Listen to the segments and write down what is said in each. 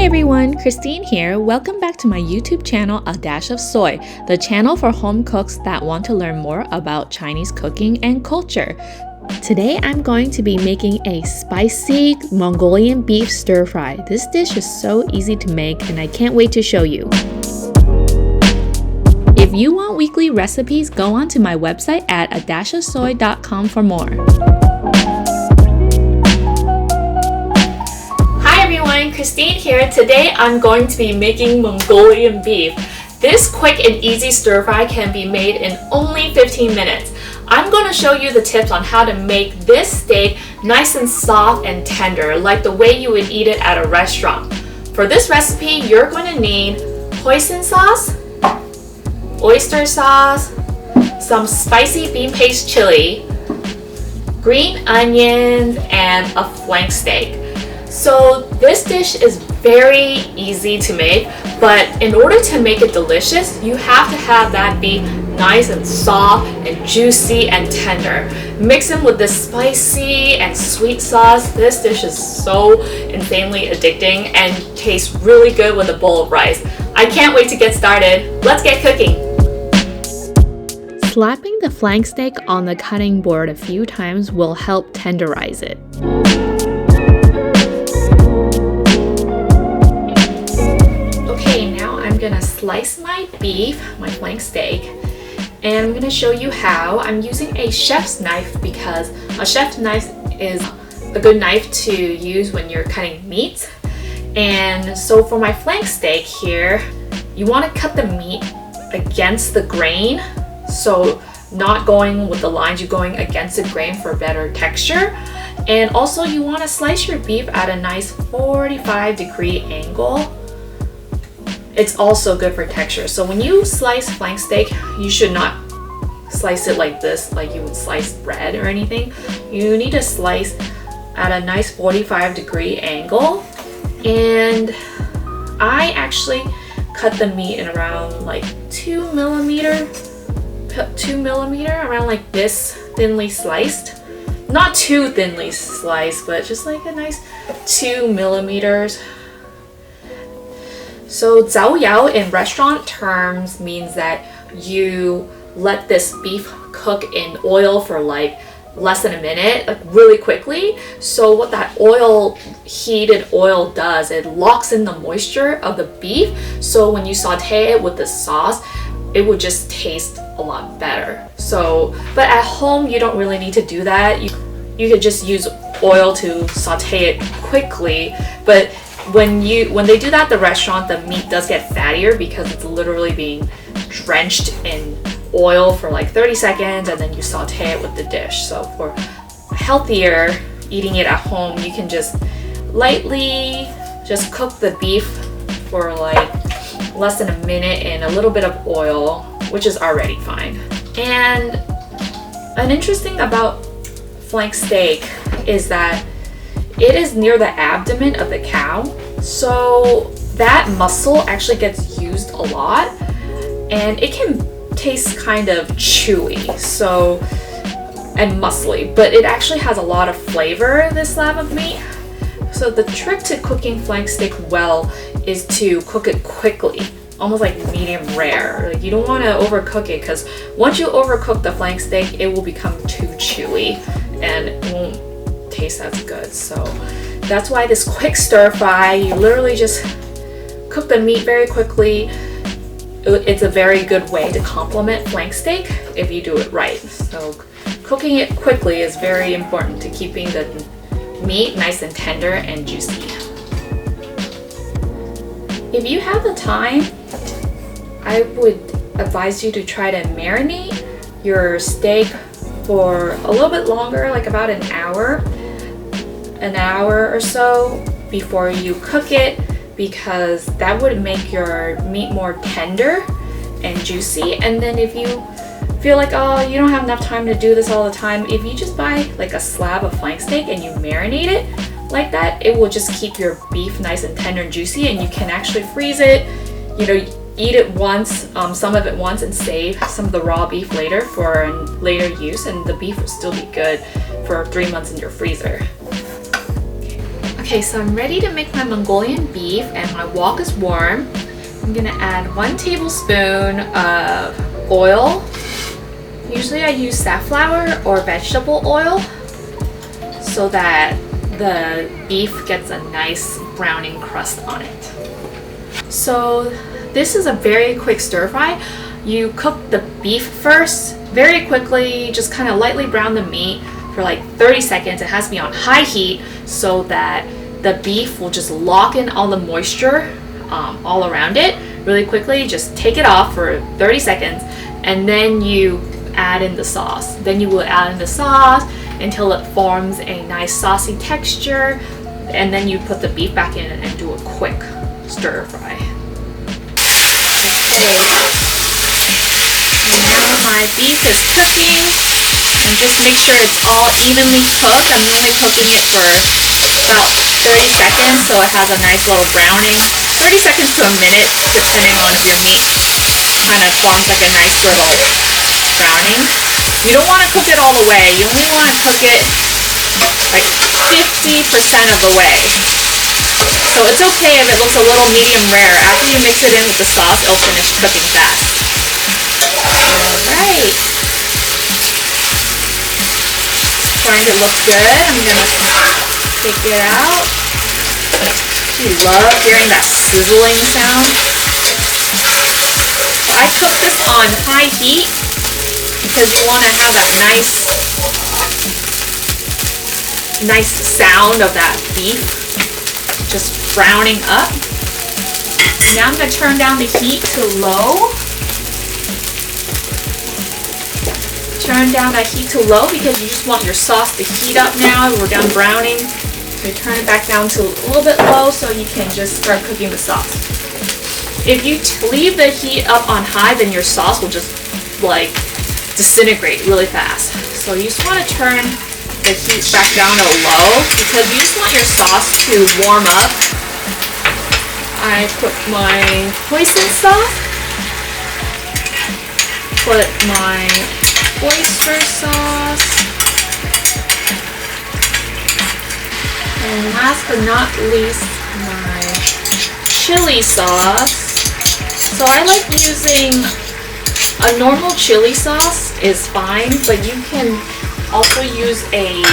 Hi everyone, Christine here. Welcome back to my YouTube channel, A Dash of Soy, the channel for home cooks that want to learn more about Chinese cooking and culture. Today I'm going to be making a spicy Mongolian beef stir fry. This dish is so easy to make and I can't wait to show you. If you want weekly recipes, go on to my website at adashofsoy.com for more. Christine here. Today I'm going to be making Mongolian beef. This quick and easy stir fry can be made in only 15 minutes. I'm going to show you the tips on how to make this steak nice and soft and tender, like the way you would eat it at a restaurant. For this recipe, you're going to need hoisin sauce, oyster sauce, some spicy bean paste chili, green onions, and a flank steak. So this dish is very easy to make, but in order to make it delicious, you have to have that beef nice and soft and juicy and tender. Mix them with this spicy and sweet sauce. This dish is so insanely addicting and tastes really good with a bowl of rice. I can't wait to get started. Let's get cooking. Slapping the flank steak on the cutting board a few times will help tenderize it. I'm gonna slice my beef, my flank steak, and I'm gonna show you how. I'm using a chef's knife because a chef's knife is a good knife to use when you're cutting meat. And so for my flank steak here, you want to cut the meat against the grain, so not going with the lines, you're going against the grain for better texture. And also you want to slice your beef at a nice 45-degree angle. It's also good for texture. So when you slice flank steak, you should not slice it like this, like you would slice bread or anything. You need to slice at a nice 45-degree angle. And I actually cut the meat in around like 2 millimeter, around like this, thinly sliced. Not too thinly sliced, but just like a nice 2 millimeters. So 早窑 in restaurant terms means that you let this beef cook in oil for like less than a minute, like really quickly. So what that heated oil does, it locks in the moisture of the beef. So when you saute it with the sauce, it would just taste a lot better. So, but at home, you don't really need to do that. You could just use oil to saute it quickly, but when they do that at the restaurant, the meat does get fattier because it's literally being drenched in oil for like 30 seconds and then you saute it with the dish. So for healthier eating it at home, you can just lightly just cook the beef for like less than a minute in a little bit of oil, which is already fine. And an interesting about flank steak is that it is near the abdomen of the cow, so that muscle actually gets used a lot and it can taste kind of chewy and muscly, but it actually has a lot of flavor, this slab of meat. So the trick to cooking flank steak well is to cook it quickly, almost like medium rare. Like you don't want to overcook it because once you overcook the flank steak, it will become too chewy and it won't taste as good. So that's why this quick stir fry, you literally just cook the meat very quickly. It's a very good way to complement flank steak if you do it right. So cooking it quickly is very important to keeping the meat nice and tender and juicy. If you have the time, I would advise you to try to marinate your steak for a little bit longer, like about an hour or so before you cook it, because that would make your meat more tender and juicy. And then if you feel like, oh, you don't have enough time to do this all the time, if you just buy like a slab of flank steak and you marinate it like that, it will just keep your beef nice and tender and juicy, and you can actually freeze it, eat it once, some of it once, and save some of the raw beef later for later use, and the beef will still be good for 3 months in your freezer. Okay, so I'm ready to make my Mongolian beef and my wok is warm. I'm gonna add 1 tablespoon of oil. Usually I use safflower or vegetable oil so that the beef gets a nice browning crust on it. So this is a very quick stir fry. You cook the beef first very quickly, just kind of lightly brown the meat for like 30 seconds. It has to be on high heat so that the beef will just lock in all the moisture all around it really quickly. Just take it off for 30 seconds and then you add in the sauce. Then you will add in the sauce until it forms a nice saucy texture, and then you put the beef back in and do a quick stir fry. Okay, and now my beef is cooking, and just make sure it's all evenly cooked. I'm only cooking it for about 30 seconds so it has a nice little browning. 30 seconds to a minute depending on if your meat kind of forms like a nice little browning. You don't want to cook it all the way. You only want to cook it like 50% of the way. So it's okay if it looks a little medium rare. After you mix it in with the sauce, it'll finish cooking fast. Alright. Starting to look good. I'm going to take it out. You love hearing that sizzling sound. I cook this on high heat because you want to have that nice sound of that beef just browning up. Now I'm going to turn down the heat to low. Turn down that heat to low because you just want your sauce to heat up now. We're done browning. So you turn it back down to a little bit low so you can just start cooking the sauce. If you leave the heat up on high, then your sauce will just like disintegrate really fast. So you just want to turn the heat back down to low because you just want your sauce to warm up. I put my hoisin sauce, put my oyster sauce, and last but not least, my chili sauce. So I like using a normal chili sauce is fine, but you can also use a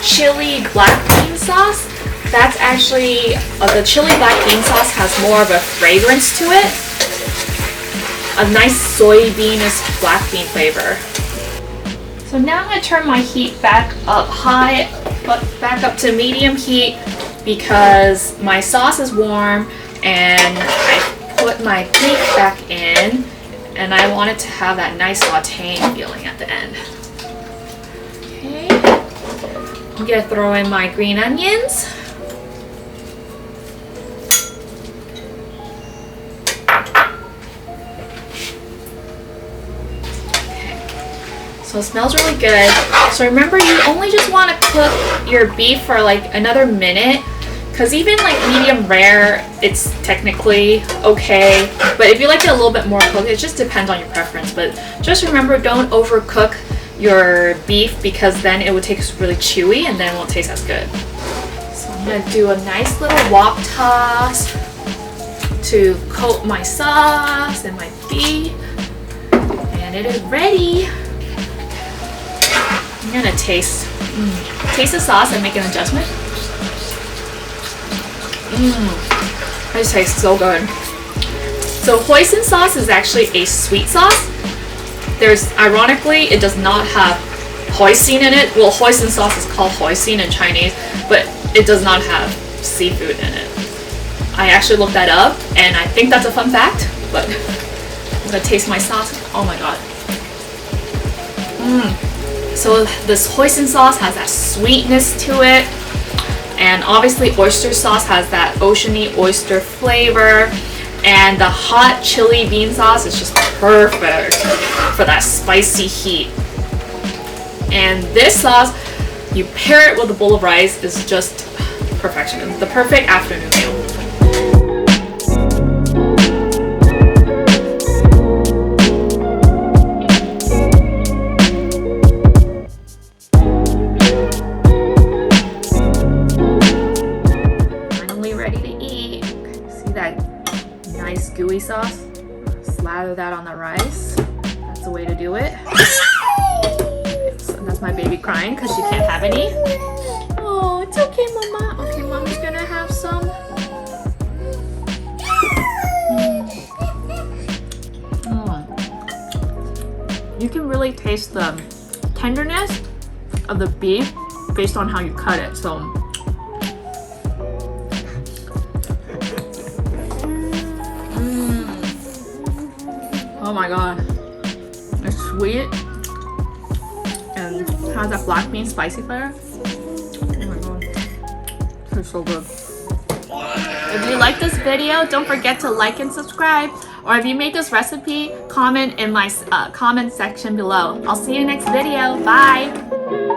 chili black bean sauce. That's actually, the chili black bean sauce has more of a fragrance to it. A nice soybeanish black bean flavor. So now I'm going to turn my heat back up high, but back up to medium heat because my sauce is warm and I put my beef back in and I want it to have that nice sauteing feeling at the end. Okay, I'm going to throw in my green onions. So it smells really good. So remember, you only just want to cook your beef for like another minute, because even like medium rare, it's technically okay. But if you like it a little bit more cooked, it just depends on your preference. But just remember, don't overcook your beef because then it would taste really chewy and then it won't taste as good. So I'm gonna do a nice little wok toss to coat my sauce and my beef, and it is ready. I'm gonna taste the sauce and make an adjustment. This tastes so good. So hoisin sauce is actually a sweet sauce. Ironically, it does not have hoisin in it. Well, hoisin sauce is called hoisin in Chinese, but it does not have seafood in it. I actually looked that up, and I think that's a fun fact, but I'm gonna taste my sauce. Oh my god. So this hoisin sauce has that sweetness to it, and obviously oyster sauce has that oceany oyster flavor, and the hot chili bean sauce is just perfect for that spicy heat. And this sauce, you pair it with a bowl of rice, is just perfection. It's the perfect afternoon meal. that nice gooey sauce. Slather that on the rice. That's the way to do it. So that's my baby crying because she can't have any. Oh, it's okay, Mama. Okay, Mommy's gonna have some. You can really taste the tenderness of the beef based on how you cut it. So oh my god, it's sweet and has that black bean spicy flavor. Oh my god, it's so good. If you like this video, don't forget to like and subscribe. Or if you made this recipe, comment in my comment section below. I'll see you next video. Bye!